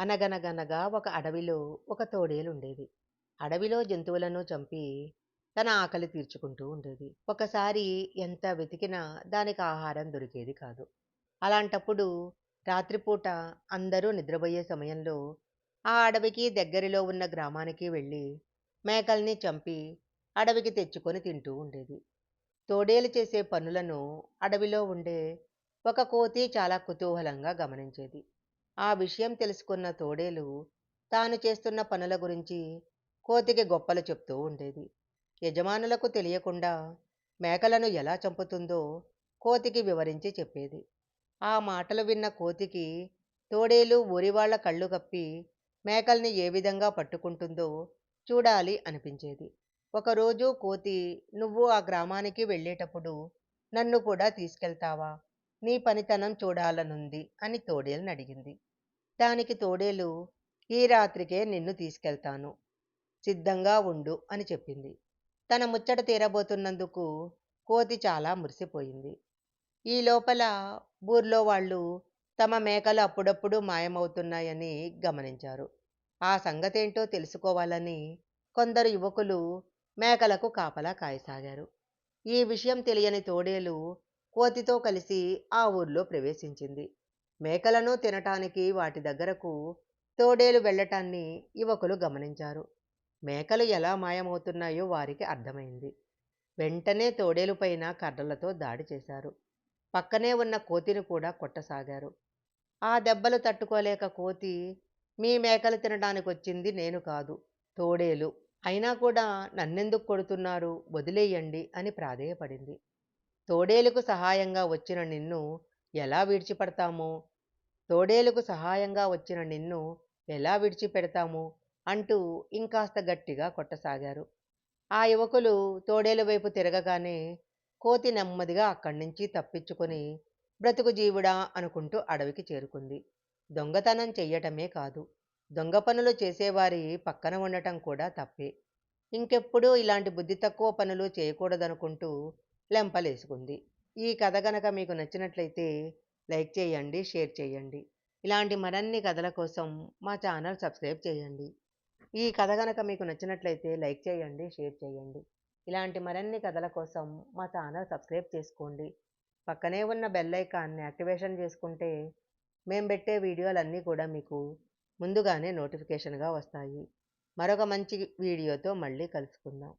అనగనగనగా ఒక అడవిలో ఒక తోడేలుండేది. అడవిలో జంతువులను చంపి తన ఆకలి తీర్చుకుంటూ ఉండేది. ఒకసారి ఎంత వెతికినా దానికి ఆహారం దొరికేది కాదు. అలాంటప్పుడు రాత్రిపూట అందరూ నిద్రబోయే సమయంలో ఆ అడవికి దగ్గరలో ఉన్న గ్రామానికి వెళ్ళి మేకల్ని చంపి అడవికి తెచ్చుకొని తింటూ ఉండేది. తోడేలు చేసే పనులను అడవిలో ఉండే ఒక కోతి చాలా కుతూహలంగా గమనించేది. ఆ విషయం తెలుసుకున్న తోడేలు తాను చేస్తున్న పనుల గురించి కోతికి గొప్పలు చెప్తూ ఉండేది. యజమానులకు తెలియకుండా మేకలను ఎలా చంపుతుందో కోతికి వివరించి చెప్పేది. ఆ మాటలు విన్న కోతికి తోడేలు ఊరివాళ్ల కళ్ళు కప్పి మేకల్ని ఏ విధంగా పట్టుకుంటుందో చూడాలి అనిపించేది. ఒకరోజు కోతి, నువ్వు ఆ గ్రామానికి వెళ్ళేటప్పుడు నన్ను కూడా తీసుకెళ్తావా? నీ పనితనం చూడాలనుంది అని తోడేలుని అడిగింది. దానికి తోడేలు, ఈ రాత్రికే నిన్ను తీసుకెళ్తాను, సిద్ధంగా ఉండు అని చెప్పింది. తన ముచ్చట తీరబోతున్నందుకు కోతి చాలా మురిసిపోయింది. ఈ లోపల ఊర్లో వాళ్ళు తమ మేకలు అప్పుడప్పుడు మాయమవుతున్నాయని గమనించారు. ఆ సంగతేంటో తెలుసుకోవాలని కొందరు యువకులు మేకలకు కాపలా కాయసాగారు. ఈ విషయం తెలియని తోడేలు కోతితో కలిసి ఆ ఊర్లో ప్రవేశించింది. మేకలను తినటానికి వాటి దగ్గరకు తోడేలు వెళ్ళటాన్ని యువకులు గమనించారు. మేకలు ఎలా మాయమవుతున్నాయో వారికి అర్థమైంది. వెంటనే తోడేలు పైన కర్రలతో దాడి చేశారు. పక్కనే ఉన్న కోతిని కూడా కొట్టసాగారు. ఆ దెబ్బలు తట్టుకోలేక కోతి, మీ మేకలు తినడానికొచ్చింది నేను కాదు, తోడేలు. అయినా కూడా నన్నెందుకు కొడుతున్నారు, వదిలేయండి అని ప్రాధేయపడింది. తోడేలుకు సహాయంగా వచ్చిన నిన్ను ఎలా విడిచిపెడతామో తోడేలుకు సహాయంగా వచ్చిన నిన్ను ఎలా విడిచిపెడతాము అంటూ ఇంకాస్త గట్టిగా కొట్టసాగారు. ఆ యువకులు తోడేలు వైపు తిరగగానే కోతి నెమ్మదిగా అక్కడి నుంచి తప్పించుకొని బ్రతుకు జీవుడా అనుకుంటూ అడవికి చేరుకుంది. దొంగతనం చెయ్యటమే కాదు, దొంగ పనులు చేసేవారి పక్కన ఉండటం కూడా తప్పే. ఇంకెప్పుడూ ఇలాంటి బుద్ధి తక్కువ పనులు చేయకూడదనుకుంటూ లెంపలేసుకుంది. ఈ కథ గనక మీకు నచ్చినట్లయితే లైక్ చేయండి, షేర్ చేయండి. ఇలాంటి మరిన్ని కథల కోసం మా ఛానల్ సబ్స్క్రైబ్ చేయండి. ఈ కథ గనక మీకు నచ్చినట్లయితే లైక్ చేయండి, షేర్ చేయండి. ఇలాంటి మరిన్ని కథల కోసం మా ఛానల్ సబ్స్క్రైబ్ చేసుకోండి. పక్కనే ఉన్న బెల్ ఐకాన్ని యాక్టివేషన్ చేసుకుంటే మేము పెట్టే వీడియోలన్నీ కూడా మీకు ముందుగానే నోటిఫికేషన్గా వస్తాయి. మరొక మంచి వీడియోతో మళ్ళీ కలుసుకుందాం.